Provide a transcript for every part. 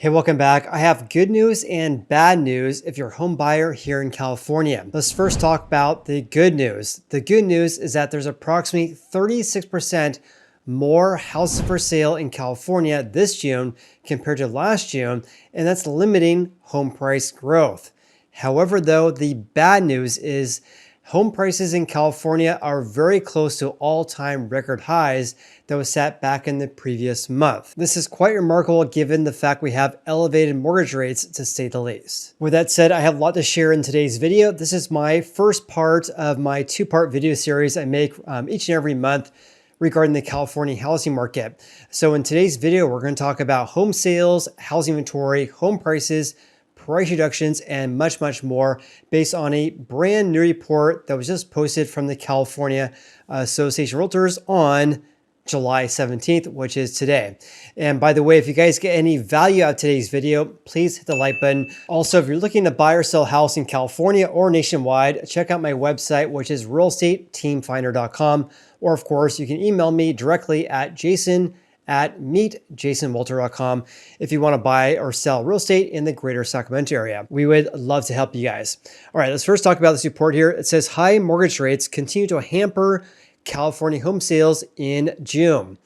Hey, welcome back. I have good news and bad news if you're a home buyer here in California. Let's first talk about the good news. The good news is that there's approximately 36% more houses for sale in California this June compared to last June, and that's limiting home price growth. However, though, the bad news is home prices in California are very close to all-time record highs that was set back in the previous month. This is quite remarkable given the fact we have elevated mortgage rates, to say the least. With that said, I have a lot to share in today's video. This is my first part of my two-part video series I make each and every month regarding the California housing market. So in today's video, we're going to talk about home sales, housing inventory, home prices, price reductions, and much, much more based on a brand new report that was just posted from the California Association of Realtors on July 17th, which is today. And by the way, if you guys get any value out of today's video, please hit the like button. Also, if you're looking to buy or sell a house in California or nationwide, check out my website, which is realestateteamfinder.com. Or of course, you can email me directly at jason@meetjasonwalter.com if you want to buy or sell real estate in the greater Sacramento area. We would love to help you guys. All right, let's first talk about this report here. It says high mortgage rates continue to hamper California home sales in June.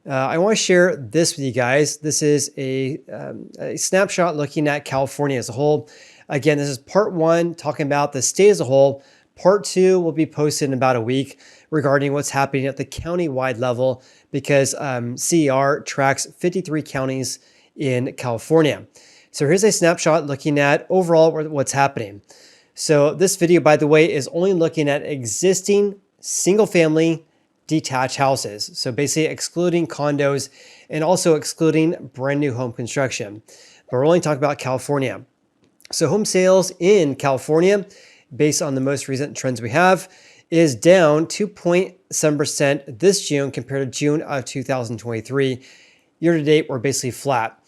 I want to share this with you guys. This is a snapshot looking at California as a whole. Again, this is part one, talking about the state as a whole. Part two will be posted in about a week regarding what's happening at the county-wide level because CER tracks 53 counties in California. So here's a snapshot looking at overall what's happening. So this video, by the way, is only looking at existing single-family detached houses. So basically excluding condos and also excluding brand new home construction. But we're only talking about California. So home sales in California, based on the most recent trends we have, is down 2.7% this June compared to June of 2023. Year to date, we're basically flat.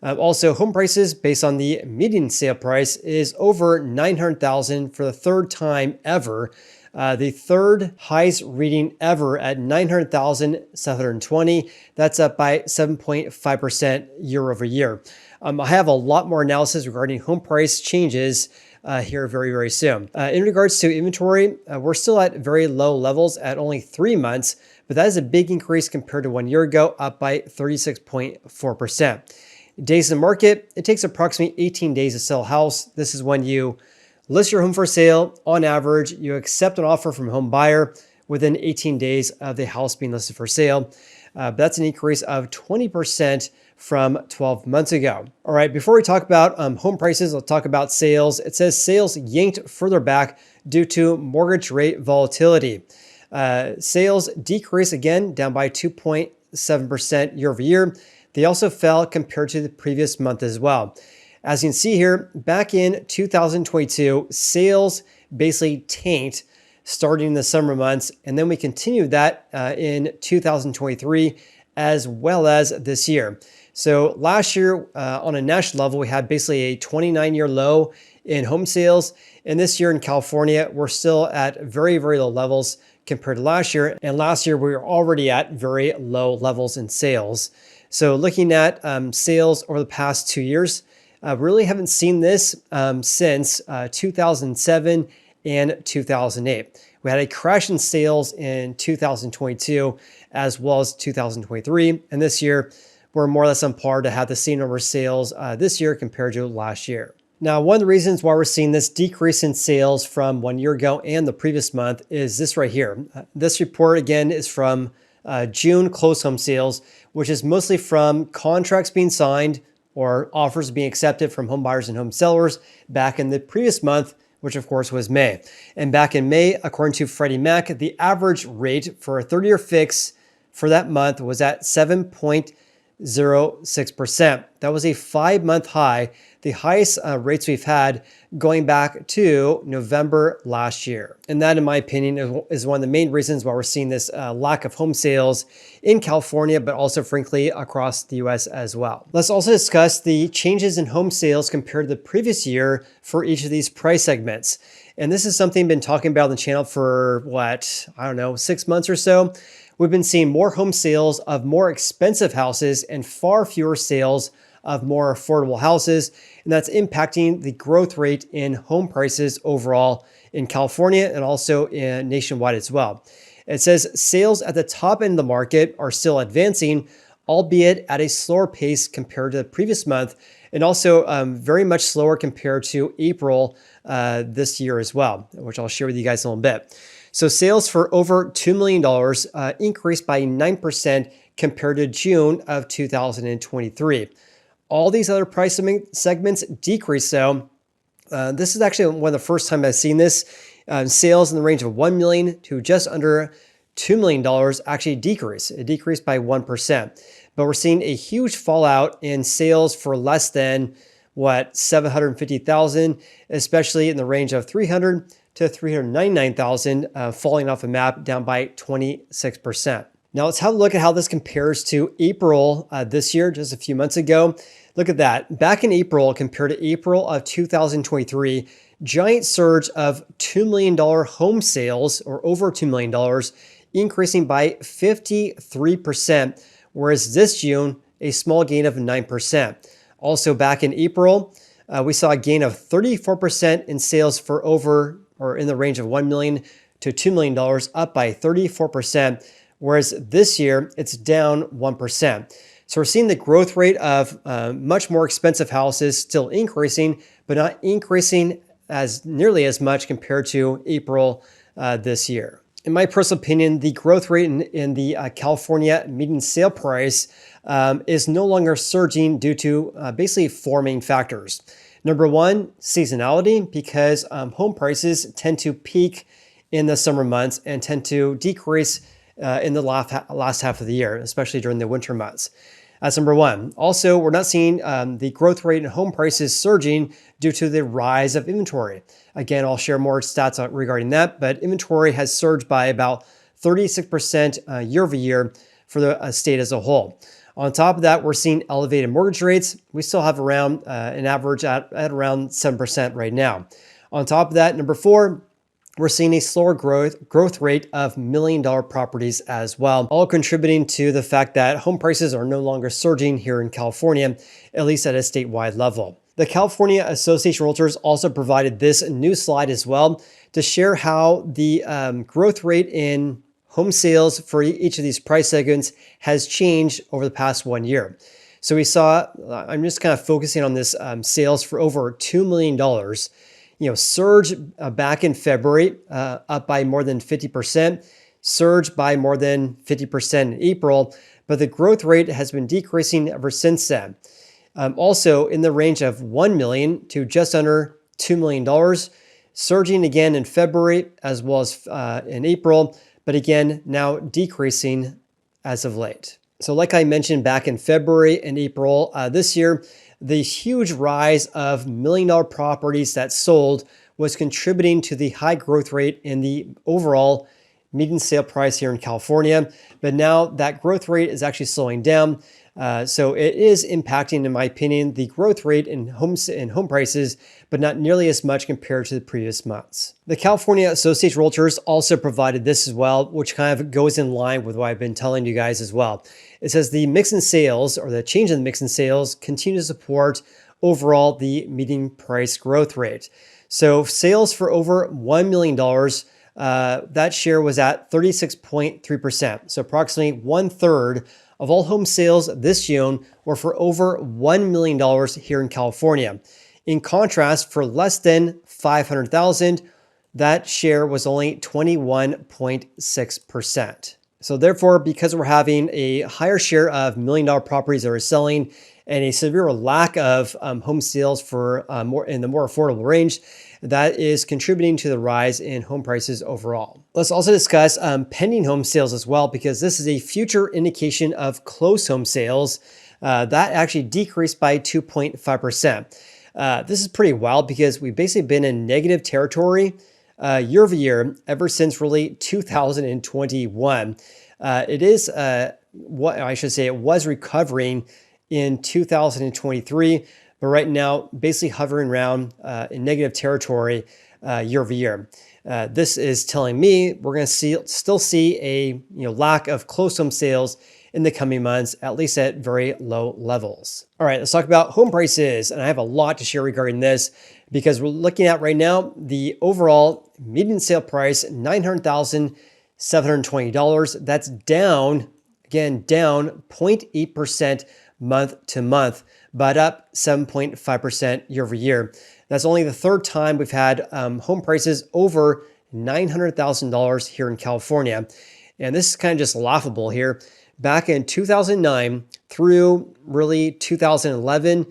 Also, home prices based on the median sale price is over $900,000 for the third time ever. The third highest reading ever at $900,720. That's up by 7.5% year over year. I have a lot more analysis regarding home price changes here very, very soon. In regards to inventory, we're still at very low levels at only 3 months, but that is a big increase compared to 1 year ago, up by 36.4%. Days in the market, it takes approximately 18 days to sell a house. This is when you list your home for sale. On average, you accept an offer from a home buyer within 18 days of the house being listed for sale. That's an increase of 20% from 12 months ago. All right, before we talk about home prices, let's talk about sales. It says sales yanked further back due to mortgage rate volatility. Sales decreased again, down by 2.7% year over year. They also fell compared to the previous month as well. As you can see here, back in 2022, sales basically tanked starting in the summer months, and then we continued that in 2023 as well as this year. So last year on a national level, we had basically a 29-year low in home sales. And this year in California, we're still at very, very low levels compared to last year. And last year, we were already at very low levels in sales. So looking at sales over the past 2 years, really haven't seen this since 2007 and 2008. We had a crash in sales in 2022 as well as 2023. And this year, we're more or less on par to have the same number of sales this year compared to last year. Now, one of the reasons why we're seeing this decrease in sales from 1 year ago and the previous month is this right here. This report, again, is from June closed home sales, which is mostly from contracts being signed or offers being accepted from home buyers and home sellers back in the previous month, which of course was May. And back in May, according to Freddie Mac, the average rate for a 30-year fix for that month was at 7.06%. That was a 5-month high, the highest rates we've had going back to November last year. And that, in my opinion, is one of the main reasons why we're seeing this lack of home sales in California, but also frankly across the US as well. Let's also discuss the changes in home sales compared to the previous year for each of these price segments. And this is something I've been talking about on the channel for 6 months or so. We've been seeing more home sales of more expensive houses and far fewer sales of more affordable houses, and that's impacting the growth rate in home prices overall in California and also nationwide as well. It says sales at the top end of the market are still advancing, albeit at a slower pace compared to the previous month, and also very much slower compared to April this year as well, which I'll share with you guys in a little bit. So sales for over $2 million increased by 9% compared to June of 2023. All these other price segments decreased though. This is actually one of the first time I've seen this. Sales in the range of $1 million to just under $2 million actually decreased. It decreased by 1%. But we're seeing a huge fallout in sales for less than $750,000, especially in the range of $300,000 to $399,000, falling off the map, down by 26%. Now let's have a look at how this compares to April this year, just a few months ago. Look at that. Back in April, compared to April of 2023, giant surge of $2 million home sales, or over $2 million, increasing by 53%, whereas this June, a small gain of 9%. Also back in April, we saw a gain of 34% in sales for in the range of $1 million to $2 million, up by 34%, whereas this year it's down 1%. So we're seeing the growth rate of much more expensive houses still increasing, but not increasing as nearly as much compared to April this year. In my personal opinion, the growth rate in the California median sale price is no longer surging due to basically four main factors. Number one, seasonality, because home prices tend to peak in the summer months and tend to decrease in the last half of the year, especially during the winter months. That's number one. Also, we're not seeing the growth rate in home prices surging due to the rise of inventory. Again, I'll share more stats regarding that, but inventory has surged by about 36% year over year for the state as a whole. On top of that, we're seeing elevated mortgage rates. We still have around an average at around 7% right now. On top of that, number four, we're seeing a slower growth rate of $1 million properties as well, all contributing to the fact that home prices are no longer surging here in California, at least at a statewide level. The California Association of Realtors also provided this new slide as well to share how the growth rate in home sales for each of these price segments has changed over the past 1 year. So we saw, I'm just kind of focusing on this sales for over $2 million, surge back in February, up by more than 50%, surge by more than 50% in April, but the growth rate has been decreasing ever since then. Also in the range of $1 million to just under $2 million, surging again in February as well as in April, but again, now decreasing as of late. So like I mentioned back in February and April this year, the huge rise of $1 million properties that sold was contributing to the high growth rate in the overall median sale price here in California. But now that growth rate is actually slowing down. So it is impacting, in my opinion, the growth rate in home prices, but not nearly as much compared to the previous months. The California Association of Realtors also provided this as well, which kind of goes in line with what I've been telling you guys as well. It says the mix in sales, or the change in the mix in sales, continue to support overall the median price growth rate. So sales for over $1 million, that share was at 36.3%. So approximately 1/3 of all home sales this June were for over $1 million here in California. In contrast, for less than $500,000, that share was only 21.6%. So therefore, because we're having a higher share of $1 million properties that are selling and a severe lack of home sales for more affordable range, that is contributing to the rise in home prices overall. Let's also discuss pending home sales as well, because this is a future indication of closed home sales. That actually decreased by 2.5%. This is pretty wild because we've basically been in negative territory year over year ever since really 2021. It is what I should say, it was recovering in 2023, but right now basically hovering around in negative territory year over year. This is telling me we're going to still see a lack of closed home sales in the coming months, at least at very low levels. All right, let's talk about home prices. And I have a lot to share regarding this because we're looking at right now the overall median sale price, $900,720. That's down, again, down 0.8% month to month, but up 7.5% year over year. That's only the third time we've had home prices over $900,000 here in California. And this is kind of just laughable here. Back in 2009 through really 2011,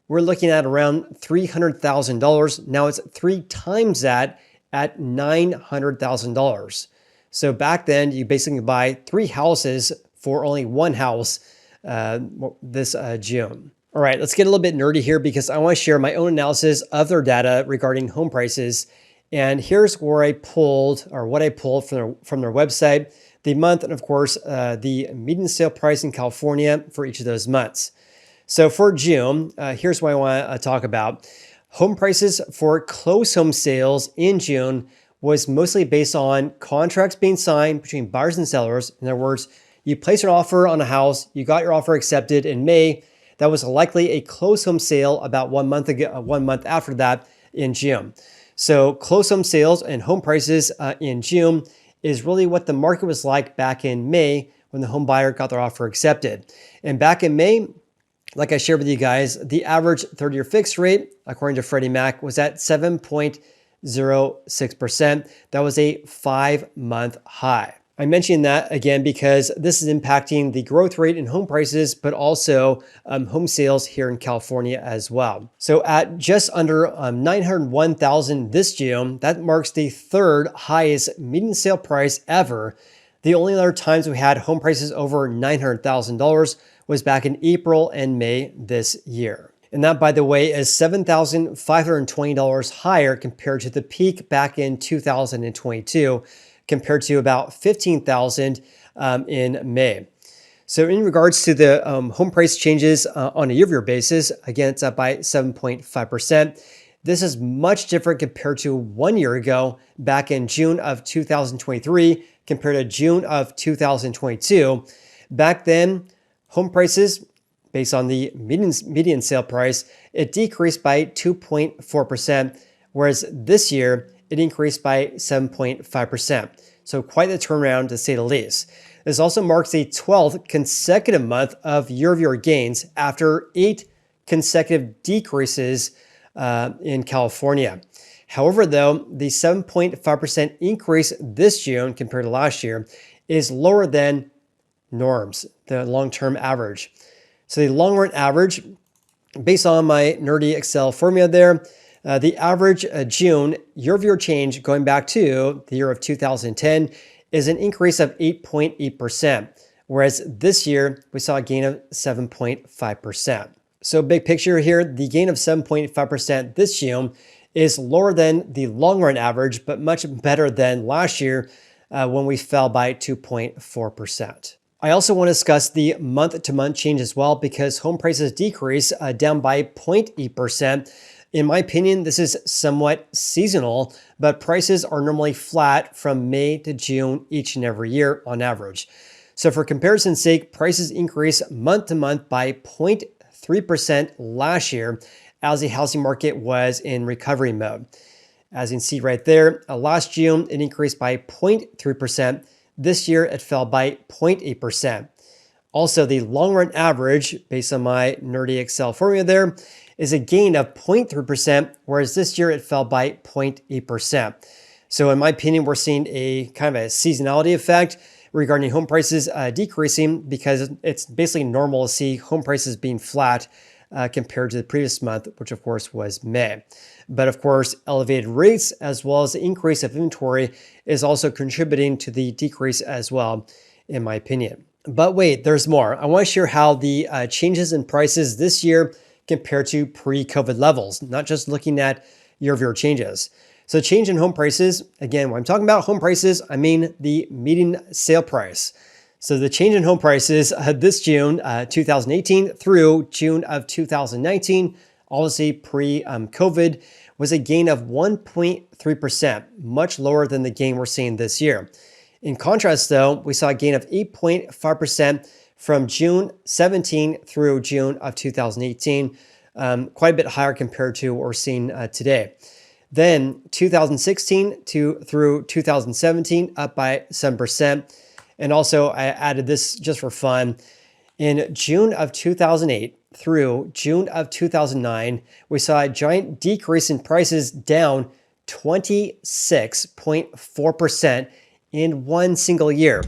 we're looking at around $300,000. Now it's 3 times that at $900,000. So back then, you basically buy 3 houses for only 1 house this June. All right, let's get a little bit nerdy here because I want to share my own analysis of their data regarding home prices. And here's where I pulled, or what I pulled from their website, the month, and of course, the median sale price in California for each of those months. So for June, here's what I want to talk about. Home prices for closed home sales in June was mostly based on contracts being signed between buyers and sellers. In other words, you place an offer on a house, you got your offer accepted in May. That was likely a closed home sale about 1 month ago, 1 month after that in June. So closed home sales and home prices in June is really what the market was like back in May when the home buyer got their offer accepted. And back in May, like I shared with you guys, the average 30-year fixed rate, according to Freddie Mac, was at 7.06%. That was a 5-month high. I'm mentioning that again because this is impacting the growth rate in home prices, but also home sales here in California as well. So at just under 901,000 this June, that marks the 3rd highest median sale price ever. The only other times we had home prices over $900,000 was back in April and May this year. And that, by the way, is $7,520 higher compared to the peak back in 2022. Compared to about $15,000 in May. So in regards to the home price changes on a year-over-year basis, again, it's up by 7.5%. This is much different compared to 1 year ago, back in June of 2023, compared to June of 2022. Back then, home prices, based on the median sale price, it decreased by 2.4%, whereas this year, it increased by 7.5%. So quite the turnaround to say the least. This also marks the 12th consecutive month of year-over-year gains after 8 consecutive decreases in California. However, though, the 7.5% increase this June compared to last year is lower than norms, the long-term average. So the long-run average, based on my nerdy Excel formula there, the average June year-over-year change going back to the year of 2010 is an increase of 8.8%, whereas this year we saw a gain of 7.5%. So big picture here, the gain of 7.5% this June is lower than the long-run average, but much better than last year when we fell by 2.4%. I also want to discuss the month-to-month change as well because home prices decrease down by 0.8%. In my opinion, this is somewhat seasonal, but prices are normally flat from May to June each and every year on average. So for comparison's sake, prices increase month to month by 0.3% last year as the housing market was in recovery mode. As you can see right there, last June, it increased by 0.3%. This year, it fell by 0.8%. Also, the long-run average, based on my nerdy Excel formula there, is a gain of 0.3%, whereas this year it fell by 0.8%. So in my opinion, we're seeing a kind of a seasonality effect regarding home prices decreasing because it's basically normal to see home prices being flat compared to the previous month, which of course was May. But of course, elevated rates as well as the increase of inventory is also contributing to the decrease as well, in my opinion. But wait, there's more. I want to share how the changes in prices this year compared to pre-COVID levels, not just looking at year-over-year changes. So change in home prices, again, when I'm talking about home prices, I mean the median sale price. So the change in home prices this June 2018 through June of 2019, obviously pre-COVID, was a gain of 1.3%, much lower than the gain we're seeing this year. In contrast, though, we saw a gain of 8.5% from June 17 through June of 2018, quite a bit higher compared to what we're seeing today. Then 2016 through 2017, up by 7%. And also I added this just for fun. In June of 2008 through June of 2009, we saw a giant decrease in prices, down 26.4% in one single year.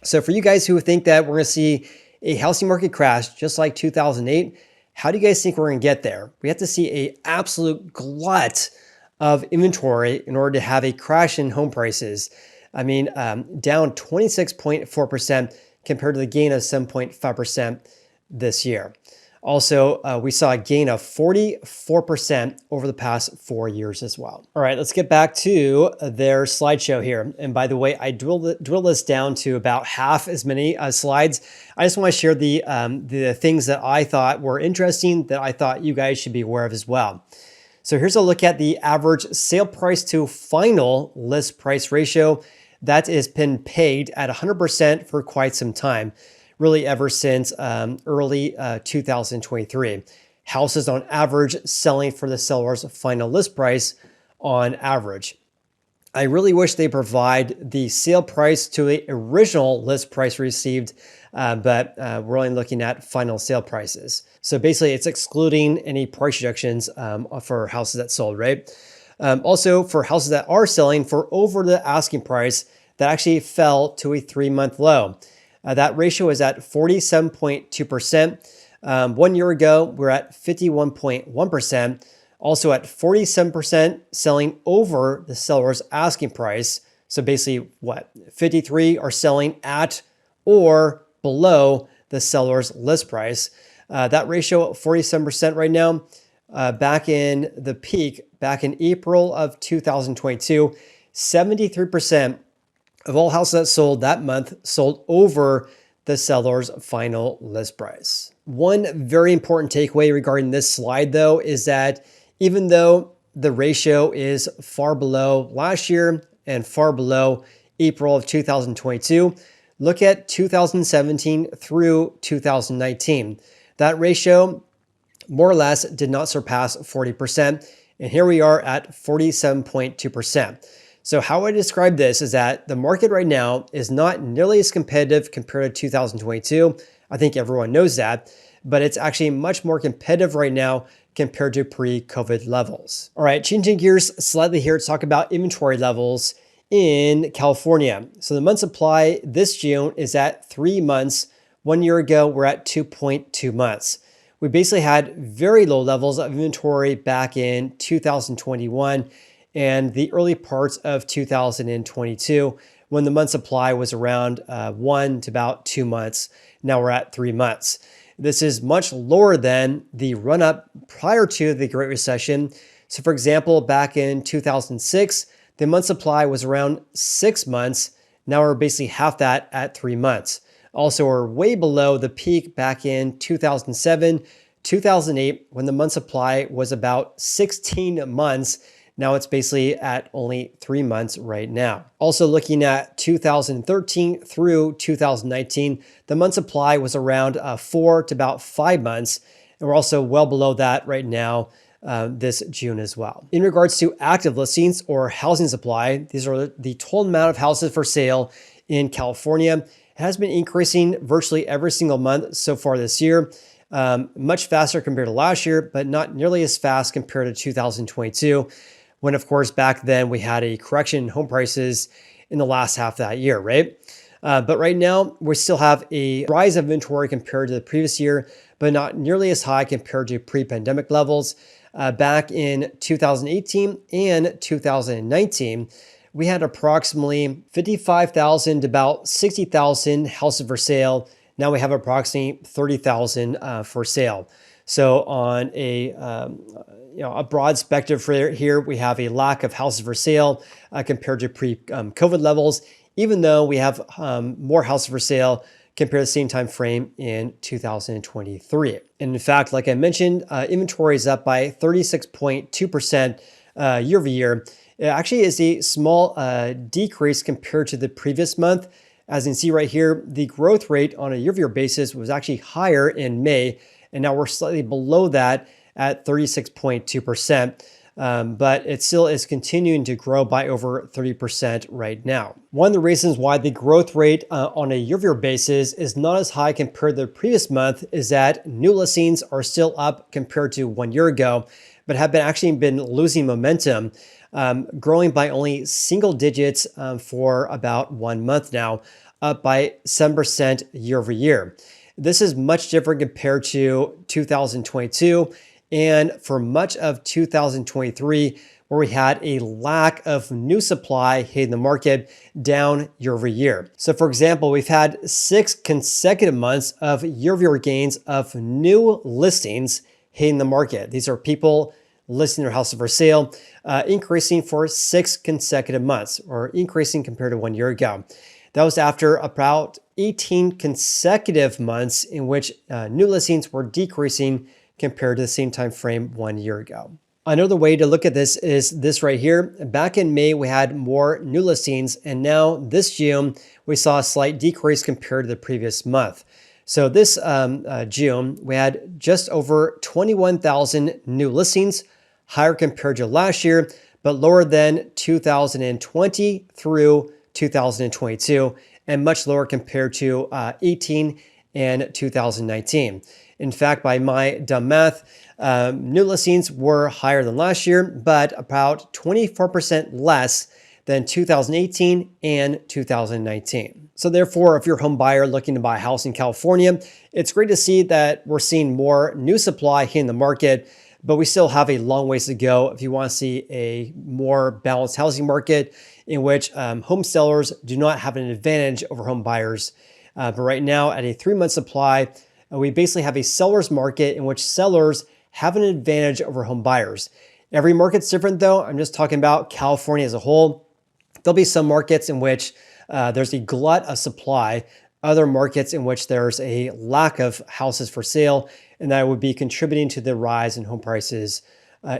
So for you guys who think that we're going to see a housing market crash just like 2008, how do you guys think we're going to get there? We have to see an absolute glut of inventory in order to have a crash in home prices. I mean, down 26.4% compared to the gain of 7.5% this year. Also, we saw a gain of 44% over the past 4 years as well. All right, let's get back to their slideshow here. And by the way, I drilled this down to about half as many slides. I just want to share the things that I thought were interesting that I thought you guys should be aware of as well. So here's a look at the average sale price to final list price ratio. That has been pegged at 100% for quite some time, really ever since early 2023. Houses on average selling for the seller's final list price on average. I really wish they provide the sale price to the original list price received, but we're only looking at final sale prices. So basically it's excluding any price reductions for houses that sold, right? Also for houses that are selling for over the asking price, that actually fell to a 3-month low. That ratio is at 47.2%. 1 year ago, we're at 51.1%. Also at 47% selling over the seller's asking price. So basically what? 53 are selling at or below the seller's list price. That ratio, 47% right now. Back in the peak, back in April of 2022, 73% of all houses that sold that month sold over the seller's final list price. One very important takeaway regarding this slide, though, is that even though the ratio is far below last year and far below April of 2022, look at 2017 through 2019. That ratio more or less did not surpass 40%. And here we are at 47.2%. So how I describe this is that the market right now is not nearly as competitive compared to 2022. I think everyone knows that, but it's actually much more competitive right now compared to pre-COVID levels. All right, changing gears slightly here to talk about inventory levels in California. So the month supply this June is at 3 months. 1 year ago, we're at 2.2 months. We basically had very low levels of inventory back in 2021 and the early parts of 2022, when the month supply was around 1 to about 2 months. Now we're at 3 months. This is much lower than the run-up prior to the Great Recession. So for example, back in 2006, the month supply was around 6 months. Now we're basically half that at 3 months. Also, we're way below the peak back in 2007, 2008, when the month supply was about 16 months. Now it's basically at only 3 months right now. Also looking at 2013 through 2019, the month supply was around 4 to about 5 months. And we're also well below that right now this June as well. In regards to active listings or housing supply, these are the total amount of houses for sale in California. It has been increasing virtually every single month so far this year. Much faster compared to last year, but not nearly as fast compared to 2022. When of course, back then we had a correction in home prices in the last half of that year, right? But right now we still have a rise of inventory compared to the previous year, but not nearly as high compared to pre-pandemic levels. Back in 2018 and 2019, we had approximately 55,000 to about 60,000 houses for sale. Now we have approximately 30,000 for sale. So on a broad spectrum for here, we have a lack of houses for sale compared to pre-COVID levels, even though we have more houses for sale compared to the same time frame in 2023. And in fact, like I mentioned, inventory is up by 36.2% year over year. It actually is a small decrease compared to the previous month. As you can see right here, the growth rate on a year-over-year basis was actually higher in May, and now we're slightly below that at 36.2%. But it still is continuing to grow by over 30% right now. One of the reasons why the growth rate on a year-over-year basis is not as high compared to the previous month is that new listings are still up compared to 1 year ago, but have actually been losing momentum, growing by only single digits for about 1 month now, up by 7% year over year. This is much different compared to 2022 and for much of 2023, where we had a lack of new supply hitting the market down year over year. So for example, we've had 6 consecutive months of year-over-year gains of new listings hitting the market. These are people listing their houses for sale, increasing for 6 consecutive months, or increasing compared to 1 year ago. That was after about 18 consecutive months in which new listings were decreasing compared to the same time frame 1 year ago. Another way to look at this is this right here. Back in May, we had more new listings, and now this June, we saw a slight decrease compared to the previous month. So this June, we had just over 21,000 new listings, higher compared to last year, but lower than 2020 through 2022, and much lower compared to 18 and 2019. In fact, by my dumb math, new listings were higher than last year, but about 24% less than 2018 and 2019. So therefore, if you're a home buyer looking to buy a house in California, it's great to see that we're seeing more new supply hitting the market, but we still have a long ways to go if you want to see a more balanced housing market in which home sellers do not have an advantage over home buyers. But right now, at a 3-month supply, we basically have a seller's market in which sellers have an advantage over home buyers. Every market's different though. I'm just talking about California as a whole. There'll be some markets in which there's a glut of supply, other markets in which there's a lack of houses for sale, and that would be contributing to the rise in home prices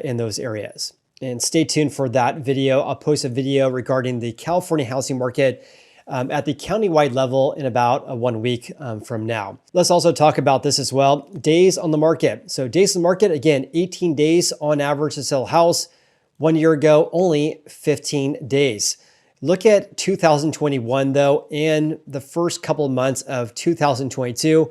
in those areas. And stay tuned for that video. I'll post a video regarding the California housing market at the countywide level in about 1 week from now. Let's also talk about this as well. Days on the market. So days on the market, again, 18 days on average to sell a house. 1 year ago, only 15 days. Look at 2021 though, and the first couple of months of 2022,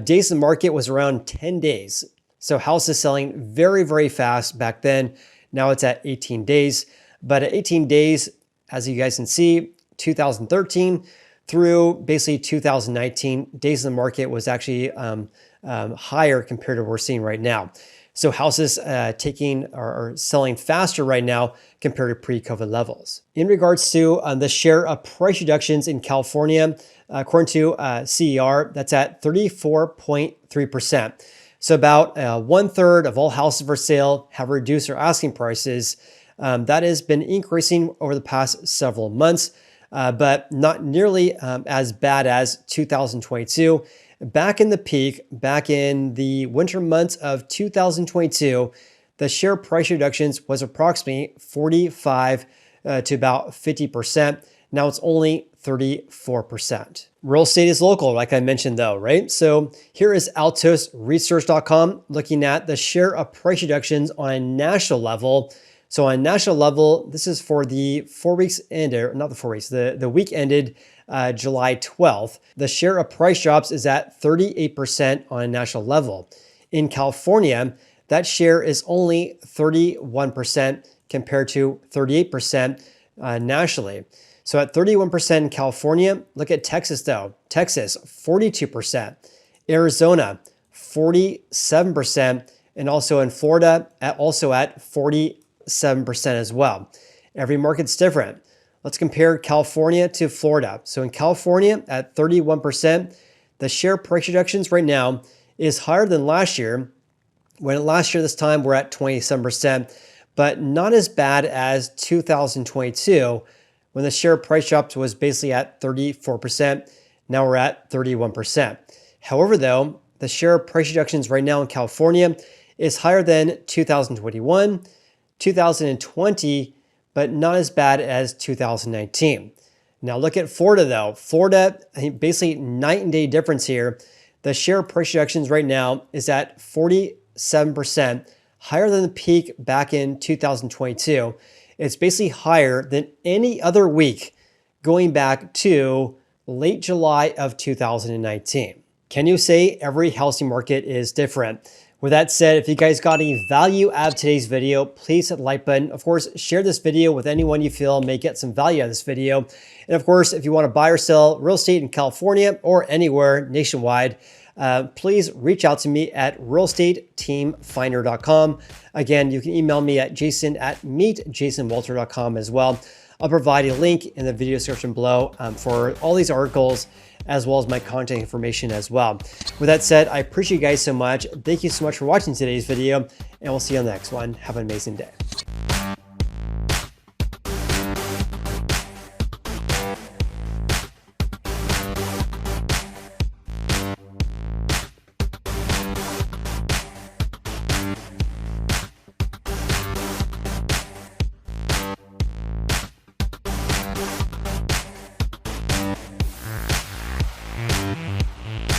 days on the market was around 10 days. So houses selling very, very fast back then. Now it's at 18 days. But at 18 days, as you guys can see, 2013 through basically 2019, days in the market was actually higher compared to what we're seeing right now. So houses taking or selling faster right now compared to pre-COVID levels. In regards to the share of price reductions in California, according to CER, that's at 34.3%. So about 1/3 of all houses for sale have reduced their asking prices. That has been increasing over the past several months, but not nearly as bad as 2022. Back in the peak, back in the winter months of 2022, the share price reductions was approximately 45 to about 50%. Now it's only 34%. Real estate is local, like I mentioned though, right? So here is altosresearch.com looking at the share of price reductions on a national level. So on a national level, this is for the 4 weeks ended, not the 4 weeks, the week ended July 12th. The share of price drops is at 38% on a national level. In California, that share is only 31% compared to 38% nationally. So at 31% in California, look at Texas though. Texas, 42%. Arizona, 47%. And also in Florida, also at 47% as well. Every market's different. Let's compare California to Florida. So in California at 31%, the share price reductions right now is higher than last year. When last year this time we're at 27%, but not as bad as 2022 when the share price drops was basically at 34%. Now we're at 31%. However though, the share price reductions right now in California is higher than 2021, 2020, but not as bad as 2019. Now look at Florida though. Florida, basically night and day difference here. The share price reductions right now is at 47%, higher than the peak back in 2022. It's basically higher than any other week going back to late July of 2019. Can you say every housing market is different? With that said, if you guys got any value out of today's video, please hit the like button. Of course, share this video with anyone you feel may get some value out of this video. And of course, if you want to buy or sell real estate in California or anywhere nationwide, please reach out to me at realestateteamfinder.com. Again, you can email me at jason@meetjasonwalter.com as well. I'll provide a link in the video description below for all these articles, as well as my contact information as well. With that said, I appreciate you guys so much. Thank you so much for watching today's video, and we'll see you on the next one. Have an amazing day.